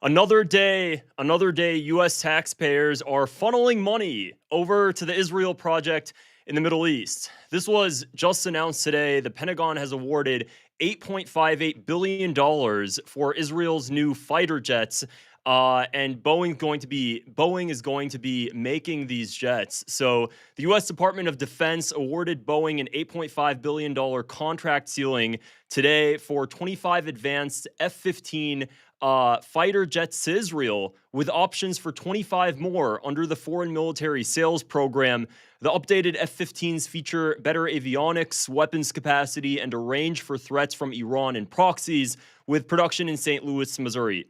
Another day, U.S. taxpayers are funneling money over to the Israel project in the Middle East. This was just announced today. The Pentagon has awarded $8.58 billion for Israel's new fighter jets. And Boeing is going to be making these jets. So the U.S. Department of Defense awarded Boeing an $8.5 billion contract ceiling today for 25 advanced F-15 fighter jets to Israel, with options for 25 more under the Foreign Military Sales Program. The updated F-15s feature better avionics, weapons capacity, and a range for threats from Iran and proxies, with production in St. Louis, Missouri.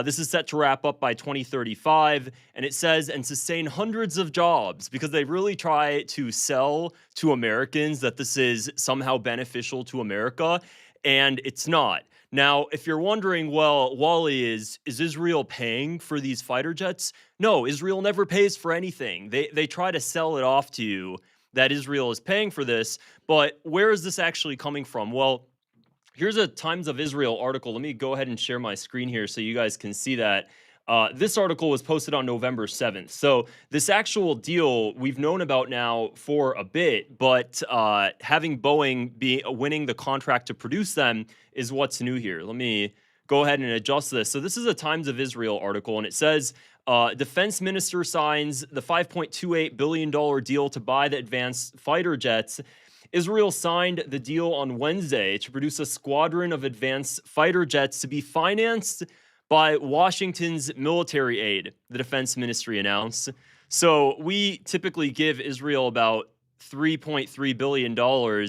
This is set to wrap up by 2035, and it says, and sustain hundreds of jobs, because they really try to sell to Americans that this is somehow beneficial to America, and it's not. Now, if you're wondering, well, Wally, is Israel paying for these fighter jets? No, Israel never pays for anything. They try to sell it off to you that Israel is paying for this, but where is this actually coming from? Well, here's a Times of Israel article. Let me go ahead and share my screen here so you guys can see that. This article was posted on November 7th. So this actual deal we've known about now for a bit, but having Boeing be winning the contract to produce them is what's new here. Let me go ahead and adjust this. So this is a Times of Israel article, and it says, defense minister signs the $5.28 billion deal to buy the advanced fighter jets. Israel signed the deal on Wednesday to produce a squadron of advanced fighter jets to be financed by Washington's military aid, the defense ministry announced. So we typically give Israel about $3.3 billion.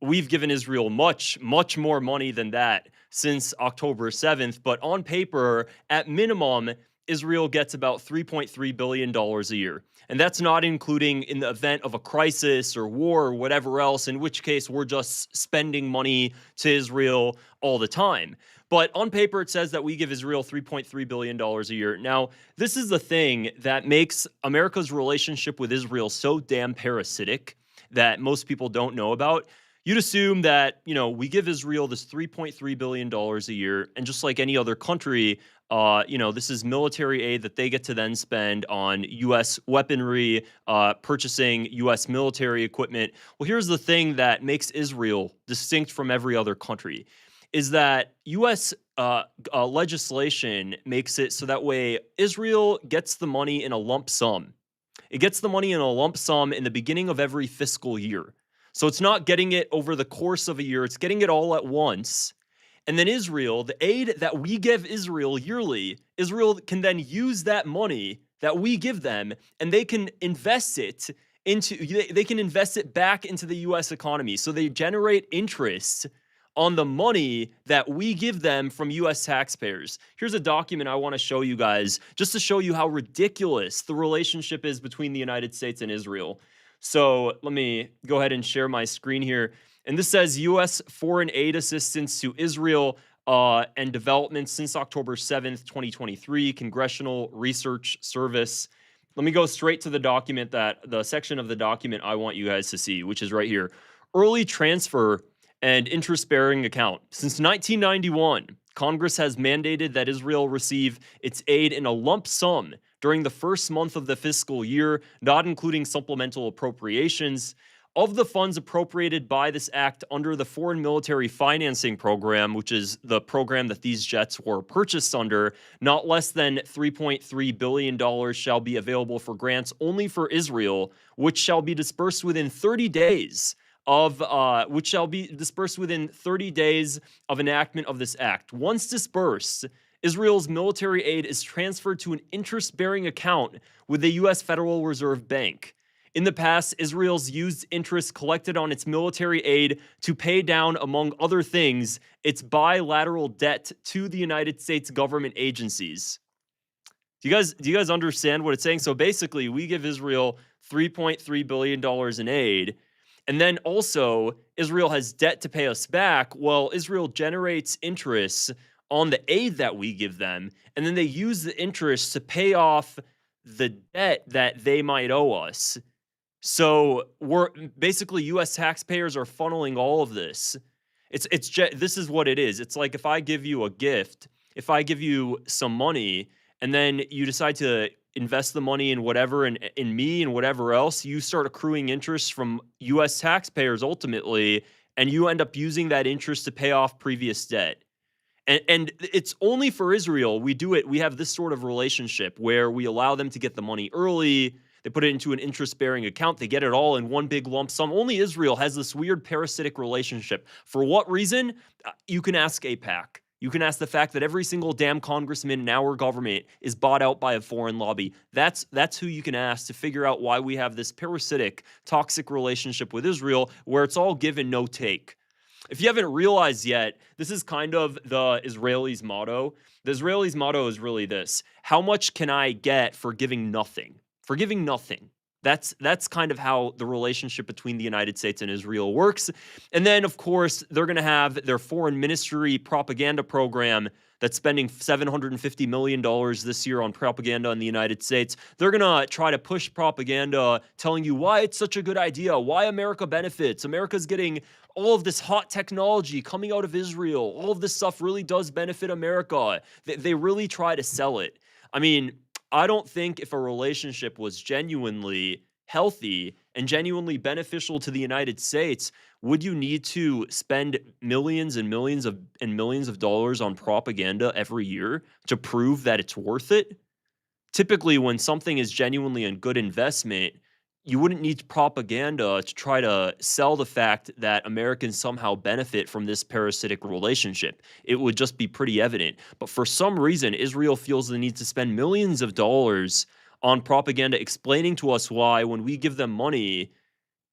We've given Israel much more money than that since October 7th. But on paper, at minimum, Israel gets about $3.3 billion a year. And that's not including in the event of a crisis or war or whatever else, in which case we're just spending money to Israel all the time. But on paper, it says that we give Israel $3.3 billion a year. Now, this is the thing that makes America's relationship with Israel so damn parasitic that most people don't know about. You'd assume that, we give Israel this $3.3 billion a year, and just like any other country, this is military aid that they get to then spend on U.S. weaponry, purchasing U.S. military equipment. Well, here's the thing that makes Israel distinct from every other country, is that U.S. Legislation makes it so that way Israel gets the money in a lump sum. It gets the money in a lump sum in the beginning of every fiscal year. So it's not getting it over the course of a year. It's getting it all at once. And then Israel, the aid that we give Israel yearly, Israel can then use that money that we give them, and they can invest it back into the U.S. economy. So they generate interest on the money that we give them from U.S. taxpayers. Here's a document I want to show you guys, just to show you how ridiculous the relationship is between the United States and Israel. So let me go ahead and share my screen here. And this says U.S. foreign aid assistance to Israel and development since October 7th, 2023, Congressional Research Service. Let me go straight to the section of the document I want you guys to see, which is right here. Early transfer and interest-bearing account. Since 1991, Congress has mandated that Israel receive its aid in a lump sum during the first month of the fiscal year, not including supplemental appropriations. Of the funds appropriated by this act under the Foreign Military Financing Program, which is the program that these jets were purchased under, not less than $3.3 billion shall be available for grants only for Israel, which shall be dispersed within 30 days of enactment of this act. Once dispersed, Israel's military aid is transferred to an interest-bearing account with the U.S. Federal Reserve Bank. In the past, Israel's used interest collected on its military aid to pay down, among other things, its bilateral debt to the United States government agencies. Do you guys understand what it's saying? So basically, we give Israel $3.3 billion in aid, and then also Israel has debt to pay us back. Well, Israel generates interest on the aid that we give them, and then they use the interest to pay off the debt that they might owe us. So we're basically U.S. taxpayers are funneling all of this. This is what it is. It's like if I give you a gift, if I give you some money and then you decide to invest the money in whatever and in me and whatever else, you start accruing interest from US taxpayers ultimately, and you end up using that interest to pay off previous debt. And it's only for Israel we do it. We have this sort of relationship where we allow them to get the money early. They put it into an interest-bearing account. They get it all in one big lump sum. Only Israel has this weird parasitic relationship. For what reason? You can ask AIPAC. You can ask the fact that every single damn congressman in our government is bought out by a foreign lobby. That's who you can ask to figure out why we have this parasitic, toxic relationship with Israel where it's all give and no take. If you haven't realized yet, this is kind of the Israelis' motto. The Israelis' motto is really this: how much can I get for giving nothing? For giving nothing. That's kind of how the relationship between the United States and Israel works. And then, of course, they're going to have their foreign ministry propaganda program that's spending $750 million this year on propaganda in the United States. They're going to try to push propaganda telling you why it's such a good idea, why America benefits. America's getting all of this hot technology coming out of Israel. All of this stuff really does benefit America. They really try to sell it. I mean, I don't think if a relationship was genuinely healthy and genuinely beneficial to the United States, would you need to spend millions and millions of dollars on propaganda every year to prove that it's worth it? Typically, when something is genuinely a good investment, you wouldn't need propaganda to try to sell the fact that Americans somehow benefit from this parasitic relationship. It would just be pretty evident. But for some reason, Israel feels the need to spend millions of dollars on propaganda explaining to us why, when we give them money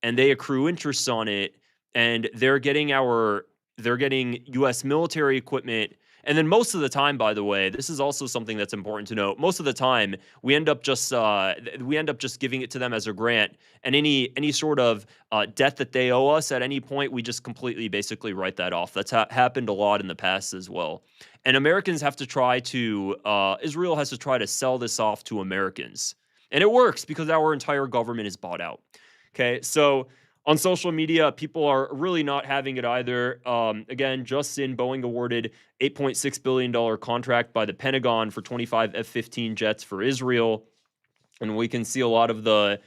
and they accrue interest on it, and they're getting US military equipment. And then most of the time, by the way, this is also something that's important to note. Most of the time, we end up just giving it to them as a grant, and any sort of debt that they owe us at any point, we just completely basically write that off. That's happened a lot in the past as well. And Americans have to try to Israel has to try to sell this off to Americans, and it works because our entire government is bought out. Okay, so on social media, people are really not having it either. Again, just in, Boeing awarded $8.6 billion contract by the Pentagon for 25 F-15 jets for Israel. And we can see a lot of the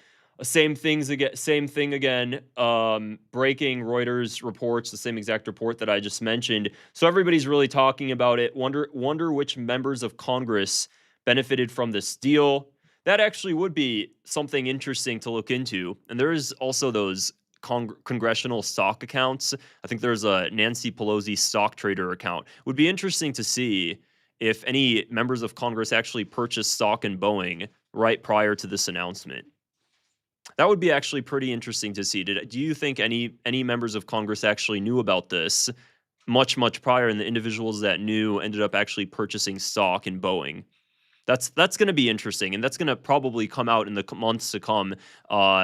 same thing again. Breaking Reuters reports the same exact report that I just mentioned. So everybody's really talking about it. Wonder which members of Congress benefited from this deal. That actually would be something interesting to look into. And there is also those congressional stock accounts. I think there's a Nancy Pelosi stock trader account. Would be interesting to see if any members of Congress actually purchased stock in Boeing right prior to this announcement. That would be actually pretty interesting to see. Do you think any members of Congress actually knew about this much prior, and the individuals that knew ended up actually purchasing stock in Boeing? That's going to be interesting, and that's going to probably come out in the months to come.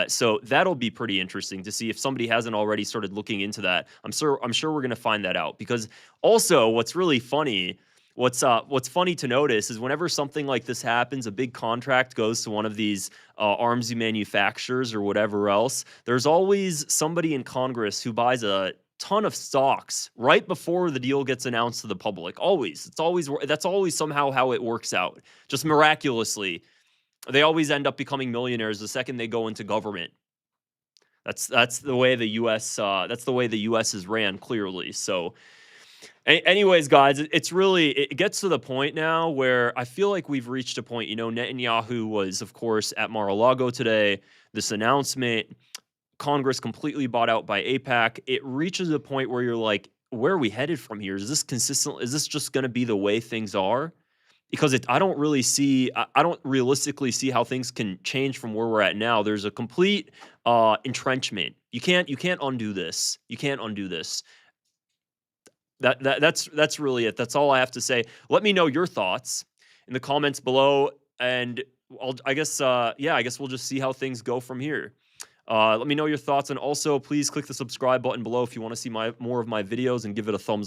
So that'll be pretty interesting to see if somebody hasn't already started looking into that. I'm sure we're going to find that out, because also what's really funny, what's funny to notice is whenever something like this happens, a big contract goes to one of these arms manufacturers or whatever else, there's always somebody in Congress who buys a ton of stocks right before the deal gets announced to the public. That's always somehow how it works out. Just miraculously, they always end up becoming millionaires the second they go into government. That's the way the U.S. is ran, clearly. So, anyways, guys, it gets to the point now where I feel like we've reached a point. Netanyahu was, of course, at Mar-a-Lago today. This announcement. Congress completely bought out by AIPAC. It reaches a point where you're like, where are we headed from here? Is this consistent? Is this just going to be the way things are? Because I don't realistically see how things can change from where we're at now. There's a complete entrenchment. You can't undo this. You can't undo this. That's really it. That's all I have to say. Let me know your thoughts in the comments below, and I guess we'll just see how things go from here. Let me know your thoughts, and also please click the subscribe button below if you want to see more of my videos, and give it a thumbs up.